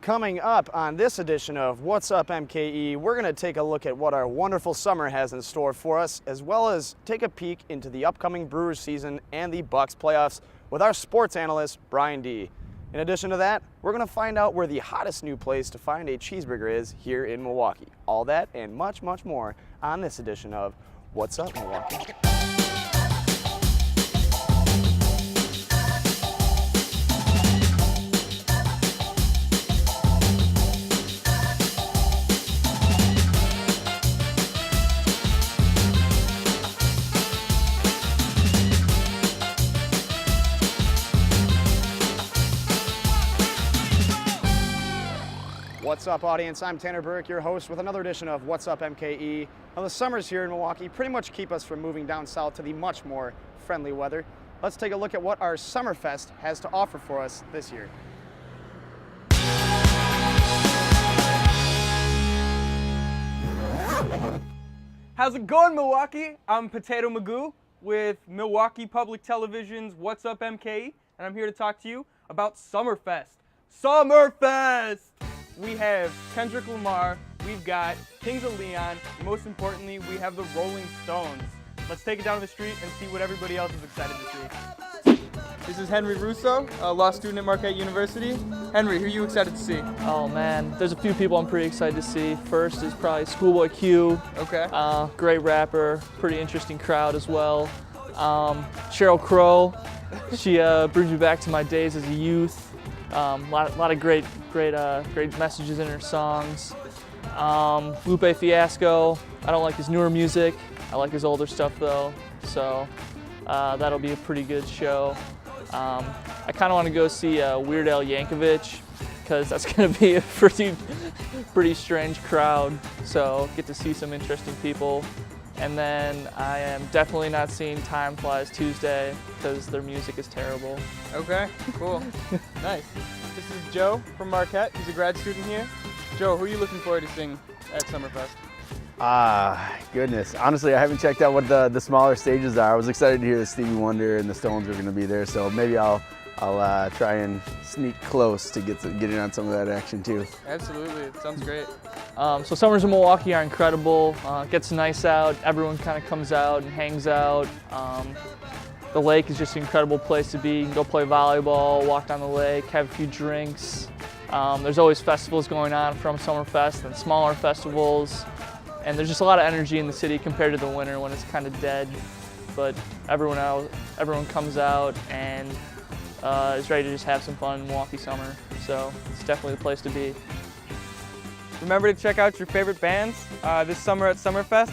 Coming up on this edition of What's Up MKE, we're going to take a look at what our wonderful summer has in store for us, as well as take a peek into the upcoming Brewers season and the Bucks playoffs with our sports analyst, Brian D. In addition to that, we're going to find out where the hottest new place to find a cheeseburger is here in Milwaukee. All that and much, much more on this edition of What's Up Milwaukee. What's up, audience? I'm Tanner Burke, your host, with another edition of What's Up MKE. Now, the summers here in Milwaukee pretty much keep us from moving down south to the much more friendly weather. Let's take a look at what our Summerfest has to offer for us this year. How's it going, Milwaukee? I'm Potato Magoo with Milwaukee Public Television's What's Up MKE, and I'm here to talk to you about Summerfest. Summerfest! We have Kendrick Lamar, we've got Kings of Leon, and most importantly, we have the Rolling Stones. Let's take it down the street and see what everybody else is excited to see. This is Henry Russo, a law student at Marquette University. Henry, who are you excited to see? Oh man, there's a few people I'm pretty excited to see. First is probably Schoolboy Q. Okay. Great rapper, pretty interesting crowd as well. Sheryl Crow, she brings me back to my days as a youth. Lot of great messages in her songs. Lupe Fiasco, I don't like his newer music. I like his older stuff though, so that'll be a pretty good show. I kind of want to go see Weird Al Yankovic because that's going to be a pretty strange crowd. So get to see some interesting people. And then I am definitely not seeing Time Flies Tuesday because their music is terrible. Okay, cool. Nice. This is Joe from Marquette. He's a grad student here. Joe, who are you looking forward to seeing at Summerfest? Goodness. Honestly, I haven't checked out what the smaller stages are. I was excited to hear that Stevie Wonder and the Stones are going to be there, so maybe I'll try and sneak close to get in on some of that action too. Absolutely, it sounds great. So summers in Milwaukee are incredible. It gets nice out. Everyone kind of comes out and hangs out. The lake is just an incredible place to be. You can go play volleyball, walk down the lake, have a few drinks. There's always festivals going on from Summerfest and smaller festivals. And there's just a lot of energy in the city compared to the winter when it's kind of dead. But everyone comes out and is ready to just have some fun in Milwaukee summer. So it's definitely the place to be. Remember to check out your favorite bands this summer at Summerfest,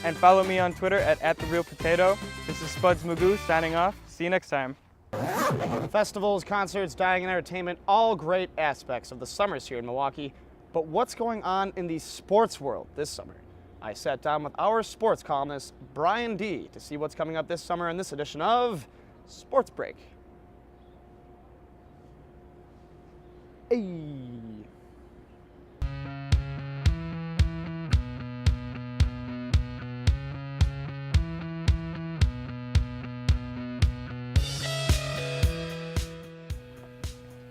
and follow me on Twitter at @TheRealPotato. This is Spuds Magoo signing off. See you next time. Festivals, concerts, dining, and entertainment, all great aspects of the summers here in Milwaukee. But what's going on in the sports world this summer? I sat down with our sports columnist, Brian D., to see what's coming up this summer in this edition of Sports Break. Hey.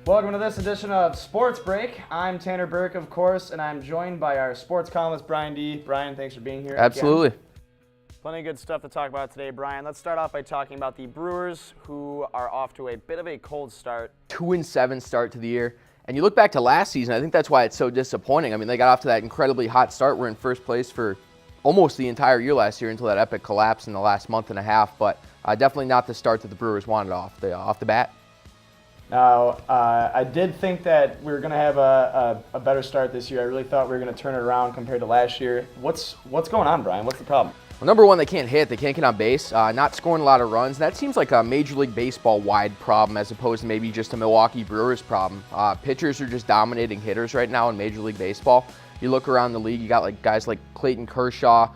Welcome to this edition of Sports Break. I'm Tanner Burke, of course, and I'm joined by our sports columnist, Brian D. Brian, thanks for being here. Absolutely. Again. Plenty of good stuff to talk about today, Brian. Let's start off by talking about the Brewers, who are off to a bit of a cold start. 2-7 start to the year. And you look back to last season, I think that's why it's so disappointing. I mean, they got off to that incredibly hot start. We're in first place for almost the entire year last year until that epic collapse in the last month and a half. But definitely not the start that the Brewers wanted off the bat. Now, I did think that we were going to have a better start this year. I really thought we were going to turn it around compared to last year. What's going on, Brian? What's the problem? Well, number one, they can't hit. They can't get on base. Not scoring a lot of runs. That seems like a Major League Baseball-wide problem as opposed to maybe just a Milwaukee Brewers problem. Pitchers are just dominating hitters right now in Major League Baseball. You look around the league, you got like guys like Clayton Kershaw,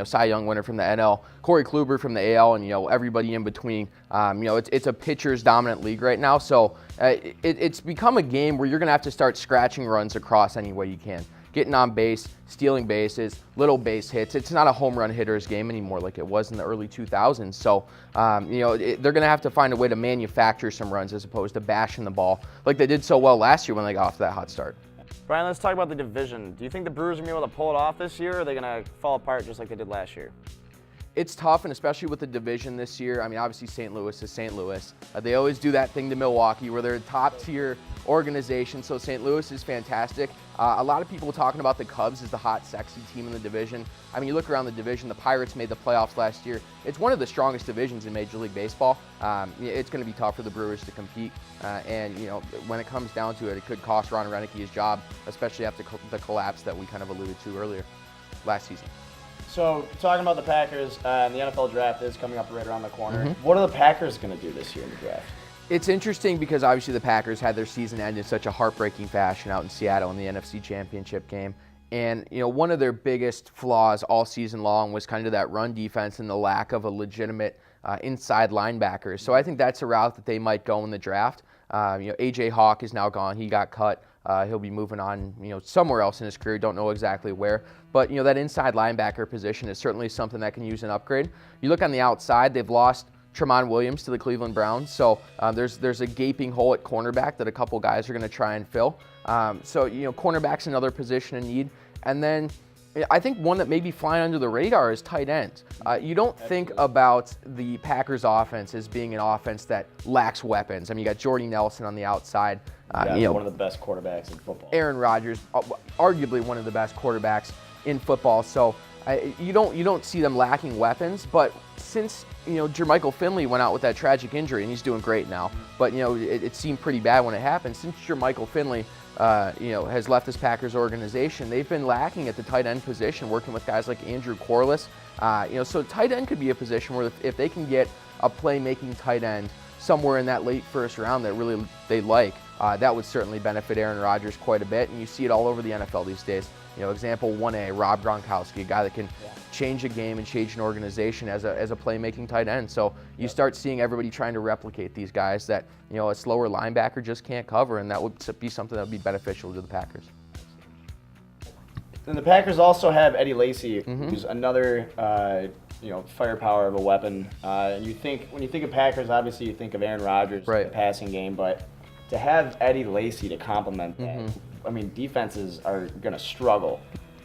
Cy Young winner from the NL, Corey Kluber from the AL, and everybody in between. It's a pitcher's dominant league right now, so it's become a game where you're going to have to start scratching runs across any way you can. getting on base, stealing bases, little base hits. It's not a home run hitter's game anymore like it was in the early 2000s. So, they're going to have to find a way to manufacture some runs as opposed to bashing the ball like they did so well last year when they got off to that hot start. Brian, let's talk about the division. Do you think the Brewers are going to be able to pull it off this year, or are they going to fall apart just like they did last year? It's tough, and especially with the division this year. I mean, obviously St. Louis is St. Louis. They always do that thing to Milwaukee where they're a top-tier organization, so St. Louis is fantastic. A lot of people talking about the Cubs as the hot, sexy team in the division. I mean, you look around the division, the Pirates made the playoffs last year. It's one of the strongest divisions in Major League Baseball. It's going to be tough for the Brewers to compete, and when it comes down to it, it could cost Ron Renneke his job, especially after the collapse that we kind of alluded to earlier last season. So, talking about the Packers, the NFL draft is coming up right around the corner. What are the Packers going to do this year in the draft? It's interesting because obviously the Packers had their season end in such a heartbreaking fashion out in Seattle in the NFC Championship game. And, one of their biggest flaws all season long was kind of that run defense and the lack of a legitimate inside linebacker. So I think that's a route that they might go in the draft. A.J. Hawk is now gone. He got cut. He'll be moving on, somewhere else in his career. Don't know exactly where. But, that inside linebacker position is certainly something that can use an upgrade. You look on the outside, they've lost Tramon Williams to the Cleveland Browns. So there's a gaping hole at cornerback that a couple guys are going to try and fill. Cornerback's another position in need. And then I think one that may be flying under the radar is tight ends. You don't think about the Packers offense as being an offense that lacks weapons. I mean, you got Jordy Nelson on the outside. One of the best quarterbacks in football. Aaron Rodgers, arguably one of the best quarterbacks in football. So you don't see them lacking weapons. But since Jermichael Finley went out with that tragic injury, and he's doing great now, but it seemed pretty bad when it happened. Since Jermichael Finley has left this Packers organization, they've been lacking at the tight end position, working with guys like Andrew Corliss. So tight end could be a position where if they can get a playmaking tight end somewhere in that late first round that really they like, that would certainly benefit Aaron Rodgers quite a bit. And you see it all over the NFL these days. Example 1A, Rob Gronkowski, a guy that can change a game and change an organization as a playmaking tight end. So you start seeing everybody trying to replicate these guys that a slower linebacker just can't cover, and that would be something that would be beneficial to the Packers. And the Packers also have Eddie Lacy, who's another firepower of a weapon. And when you think of Packers, obviously you think of Aaron Rodgers, the passing game, but to have Eddie Lacy to complement that, I mean, defenses are going to struggle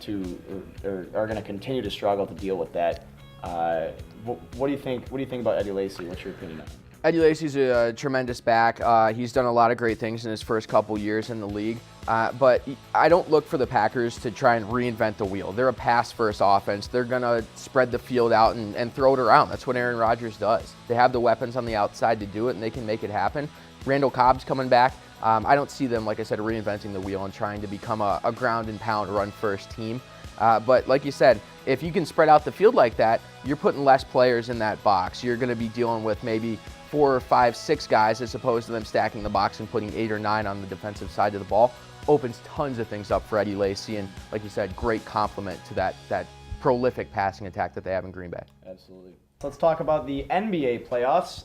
are going to continue to struggle to deal with that. What do you think? What do you think about Eddie Lacy? What's your opinion on him? Eddie Lacy's a tremendous back. He's done a lot of great things in his first couple years in the league. But I don't look for the Packers to try and reinvent the wheel. They're a pass-first offense. They're going to spread the field out and throw it around. That's what Aaron Rodgers does. They have the weapons on the outside to do it, and they can make it happen. Randall Cobb's coming back. I don't see them, like I said, reinventing the wheel and trying to become a ground and pound run-first team. But like you said, if you can spread out the field like that, you're putting less players in that box. You're going to be dealing with maybe 4 or 5, 6 guys as opposed to them stacking the box and putting 8 or 9 on the defensive side of the ball. Opens tons of things up for Eddie Lacy, and like you said, great complement to that prolific passing attack that they have in Green Bay. Absolutely. Let's talk about the NBA playoffs.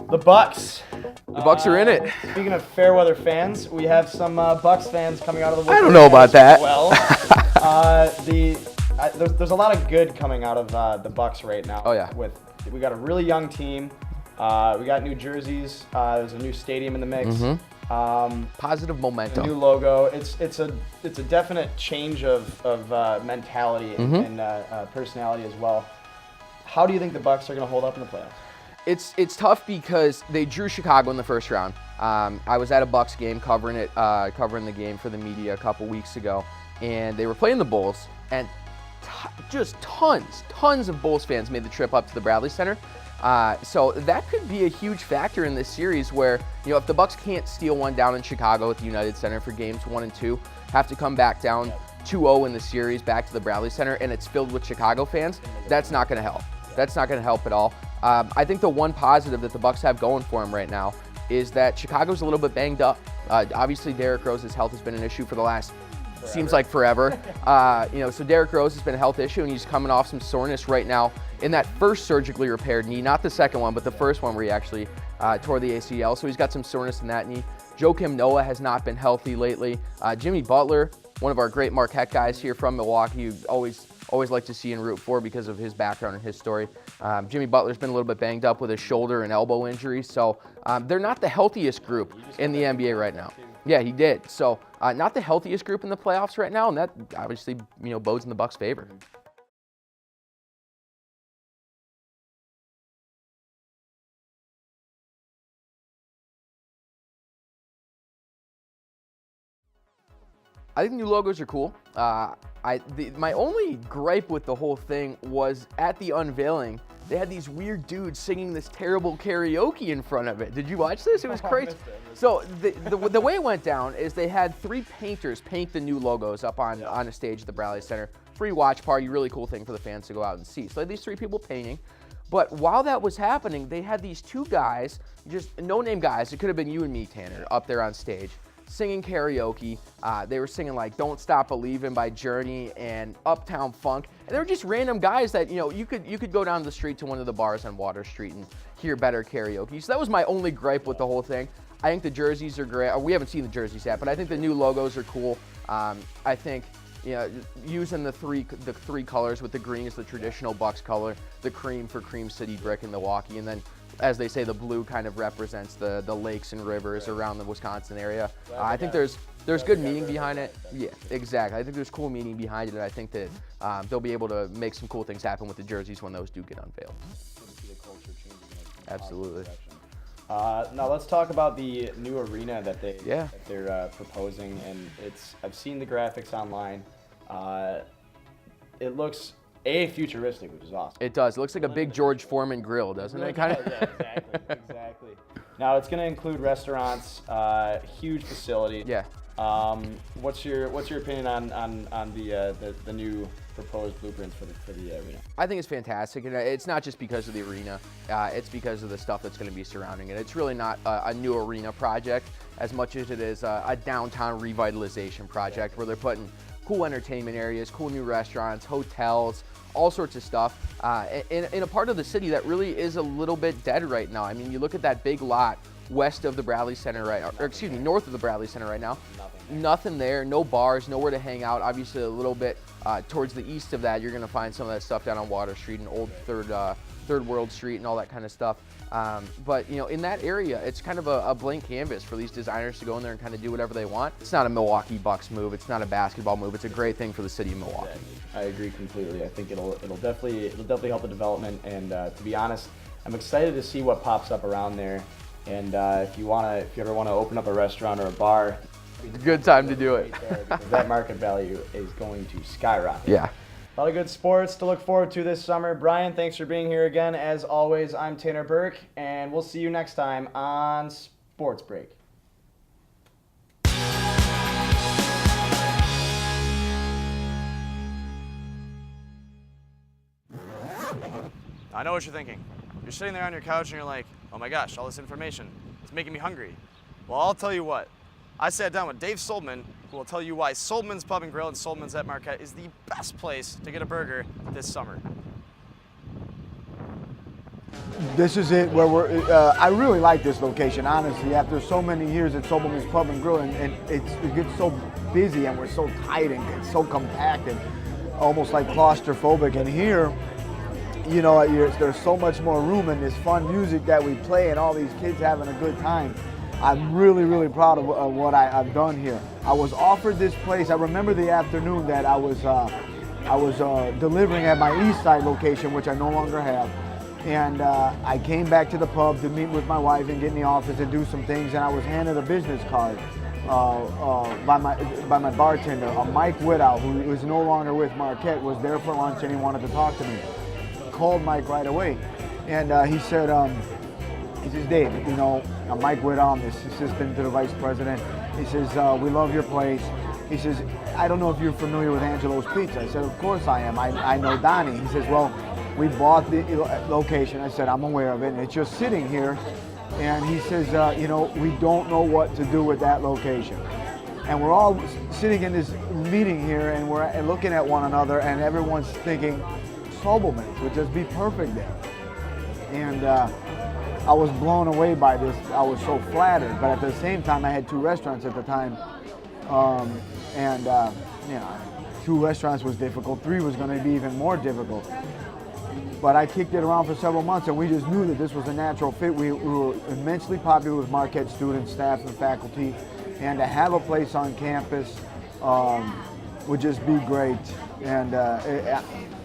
The Bucks. The Bucks are in it. Speaking of fair weather fans, we have some Bucks fans coming out of the woodwork. I don't know about that. Well, there's a lot of good coming out of the Bucks right now. Oh yeah. We got a really young team. We got new jerseys. There's a new stadium in the mix. Positive momentum. A new logo. It's a definite change of mentality and personality as well. How do you think the Bucks are going to hold up in the playoffs? It's tough because they drew Chicago in the first round. I was at a Bucks game covering the game for the media a couple weeks ago, and they were playing the Bulls, and just tons of Bulls fans made the trip up to the Bradley Center. So that could be a huge factor in this series where, if the Bucks can't steal one down in Chicago at the United Center for games 1 and 2, have to come back down 2-0 in the series back to the Bradley Center, and it's filled with Chicago fans, that's not going to help. That's not going to help at all. I think the one positive that the Bucks have going for them right now is that Chicago's a little bit banged up. Obviously, Derrick Rose's health has been an issue for the last seems like forever. So Derrick Rose has been a health issue, and he's coming off some soreness right now in that first surgically repaired knee, not the second one, but the first one where he actually tore the ACL. So he's got some soreness in that knee. Joakim Noah has not been healthy lately. Jimmy Butler, one of our great Marquette guys here from Milwaukee. You always like to see and root for because of his background and his story. Jimmy Butler's been a little bit banged up with his shoulder and elbow injury, so they're not the healthiest group in the NBA right now. Yeah, he did. So not the healthiest group in the playoffs right now, and that obviously bodes in the Bucks' favor. I think the new logos are cool. My only gripe with the whole thing was at the unveiling, they had these weird dudes singing this terrible karaoke in front of it. Did you watch this? It was crazy. So the way it went down is they had 3 painters paint the new logos up on a stage at the Bradley Center. Free watch party, really cool thing for the fans to go out and see. So they had these 3 people painting. But while that was happening, they had these 2 guys, just no-name guys, it could have been you and me, Tanner, up there on stage, singing karaoke. They were singing like "Don't Stop Believin'" by Journey and Uptown Funk, and they were just random guys that you could go down the street to one of the bars on Water Street and hear better karaoke. So that was my only gripe with the whole thing. I think the jerseys are great. We haven't seen the jerseys yet, but I think the new logos are cool. I think using the three colors, with the green is the traditional Bucks color, the cream for Cream City Brick in Milwaukee, and then, as they say, the blue kind of represents the lakes and rivers around the Wisconsin area. I think there's good meaning behind it. Yeah, exactly. I think there's cool meaning behind it, and I think that they'll be able to make some cool things happen with the jerseys when those do get unveiled. Absolutely. Now let's talk about the new arena that they're proposing, and I've seen the graphics online. It looks futuristic, which is awesome. It does. It looks like a big George Foreman grill, doesn't it? Kind of. Yeah, exactly. Now it's going to include restaurants, huge facility. Yeah. What's your opinion on the new proposed blueprints for the arena? I think it's fantastic, and it's not just because of the arena. It's because of the stuff that's going to be surrounding it. It's really not a new arena project as much as it is a downtown revitalization project where they're putting cool entertainment areas, cool new restaurants, hotels, all sorts of stuff in a part of the city that really is a little bit dead right now. I mean, you look at that big lot west of the Bradley Center north of the Bradley Center right now. Nothing there, no bars, nowhere to hang out. Obviously, a little bit towards the east of that, you're going to find some of that stuff down on Water Street and Old Third World Street and all that kind of stuff. But in that area, it's kind of a blank canvas for these designers to go in there and kind of do whatever they want. It's not a Milwaukee Bucks move. It's not a basketball move. It's a great thing for the city of Milwaukee. I agree completely. I think it'll definitely help the development. And to be honest, I'm excited to see what pops up around there. And if you ever want to open up a restaurant or a bar, it's a good time to do it. That market value is going to skyrocket. Yeah. A lot of good sports to look forward to this summer. Brian, thanks for being here again. As always, I'm Tanner Burke, and we'll see you next time on Sports Break. I know what you're thinking. You're sitting there on your couch and you're like, oh my gosh, all this information, it's making me hungry. Well, I'll tell you what. I sat down with Dave Soldman, who will tell you why Soldman's Pub and Grill and Soldman's at Marquette is the best place to get a burger this summer. This is it where I really like this location, honestly. After so many years at Soldman's Pub and Grill, and it gets so busy and we're so tight and it's so compacted, almost like claustrophobic. And here, there's so much more room and this fun music that we play and all these kids having a good time. I'm really, really proud of what I've done here. I was offered this place. I remember the afternoon that I was delivering at my East Side location, which I no longer have. And I came back to the pub to meet with my wife and get in the office and do some things. And I was handed a business card by my bartender, Mike Whittow, who is no longer with Marquette, was there for lunch and he wanted to talk to me. Called Mike right away, and he said, Dave, I'm Mike Whittow, I'm the assistant to the vice president. He says, we love your place. He says, I don't know if you're familiar with Angelo's Pizza. I said, of course I am. I know Donnie. He says, well, we bought the location. I said, I'm aware of it, and it's just sitting here. And he says, we don't know what to do with that location. And we're all sitting in this meeting here, and we're looking at one another, and everyone's thinking, Sobelman's would just be perfect there. And I was blown away by this. I was so flattered, but at the same time, I had 2 restaurants at the time, and you know, 2 restaurants was difficult, 3 was going to be even more difficult. But I kicked it around for several months, and we just knew that this was a natural fit. We were immensely popular with Marquette students, staff, and faculty, and to have a place on campus would just be great. And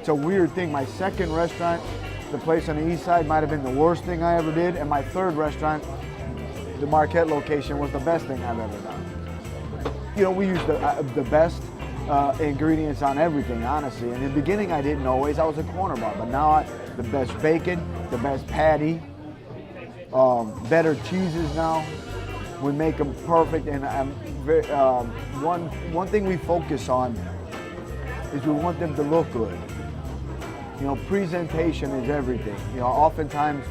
it's a weird thing. My second restaurant, the place on the east side, might have been the worst thing I ever did, and my third restaurant, the Marquette location, was the best thing I've ever done. You know, we used the best ingredients on everything, honestly. In the beginning, I didn't always. I was a corner bar, but now the best bacon, the best patty, better cheeses now. We make them perfect, and one thing we focus on is we want them to look good. You know, presentation is everything. You know, oftentimes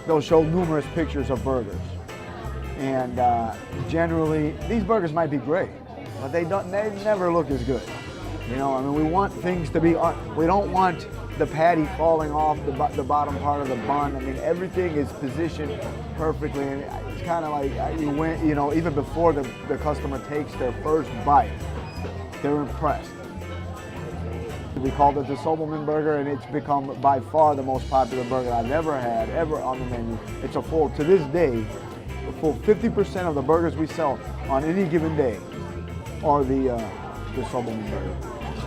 they'll show numerous pictures of burgers, and generally these burgers might be great, but they never look as good. You know, I mean, we want things to be, we don't want the patty falling off the bottom part of the bun. I mean, everything is positioned perfectly, and it's kind of like you know, even before the customer takes their first bite, they're impressed. We called it the Sobelman burger, and it's become by far the most popular burger I've ever had, ever on the menu. It's to this day, a full 50% of the burgers we sell on any given day are the Sobelman burger,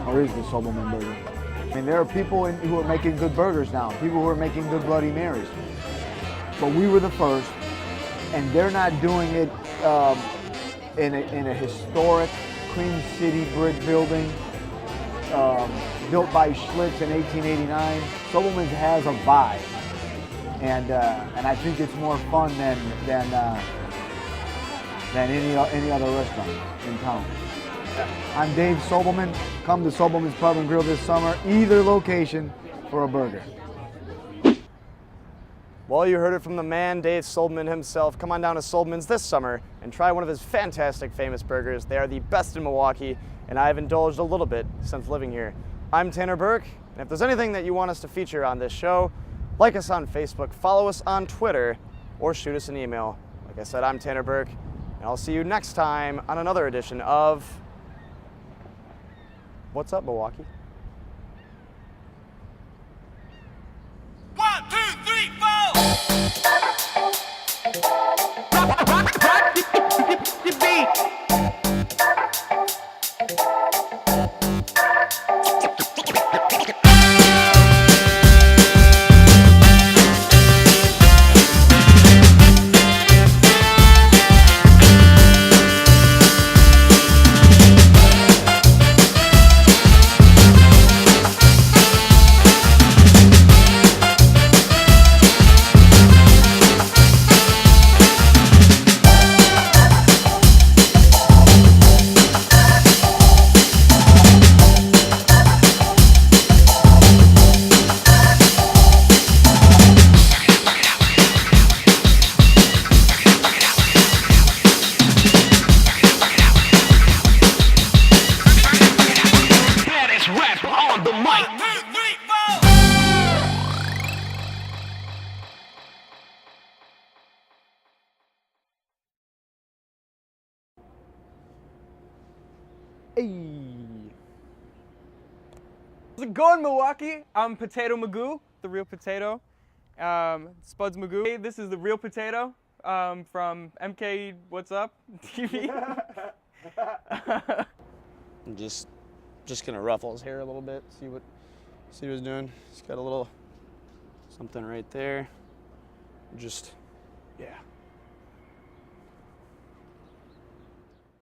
or is the Sobelman burger. I mean, there are people who are making good burgers now, people who are making good Bloody Marys. But we were the first, and they're not doing it in a historic Queen City brick building built by Schlitz in 1889. Sobelman's has a vibe, and I think it's more fun than any other restaurant in town. I'm Dave Sobelman. Come to Sobelman's Pub and Grill this summer, either location, for a burger. Well, you heard it from the man, Dave Sobelman himself. Come on down to Sobelman's this summer and try one of his fantastic famous burgers. They are the best in Milwaukee, and I've indulged a little bit since living here. I'm Tanner Burke, and if there's anything that you want us to feature on this show, like us on Facebook, follow us on Twitter, or shoot us an email. Like I said, I'm Tanner Burke, and I'll see you next time on another edition of What's Up, Milwaukee? 1, 2, 3, 4. How's it going, Milwaukee? I'm Potato Magoo, the real potato. Spuds Magoo. Hey, this is the real potato from MKE What's Up TV. I'm just gonna ruffle his hair a little bit, see what he's doing. He's got a little something right there. Yeah.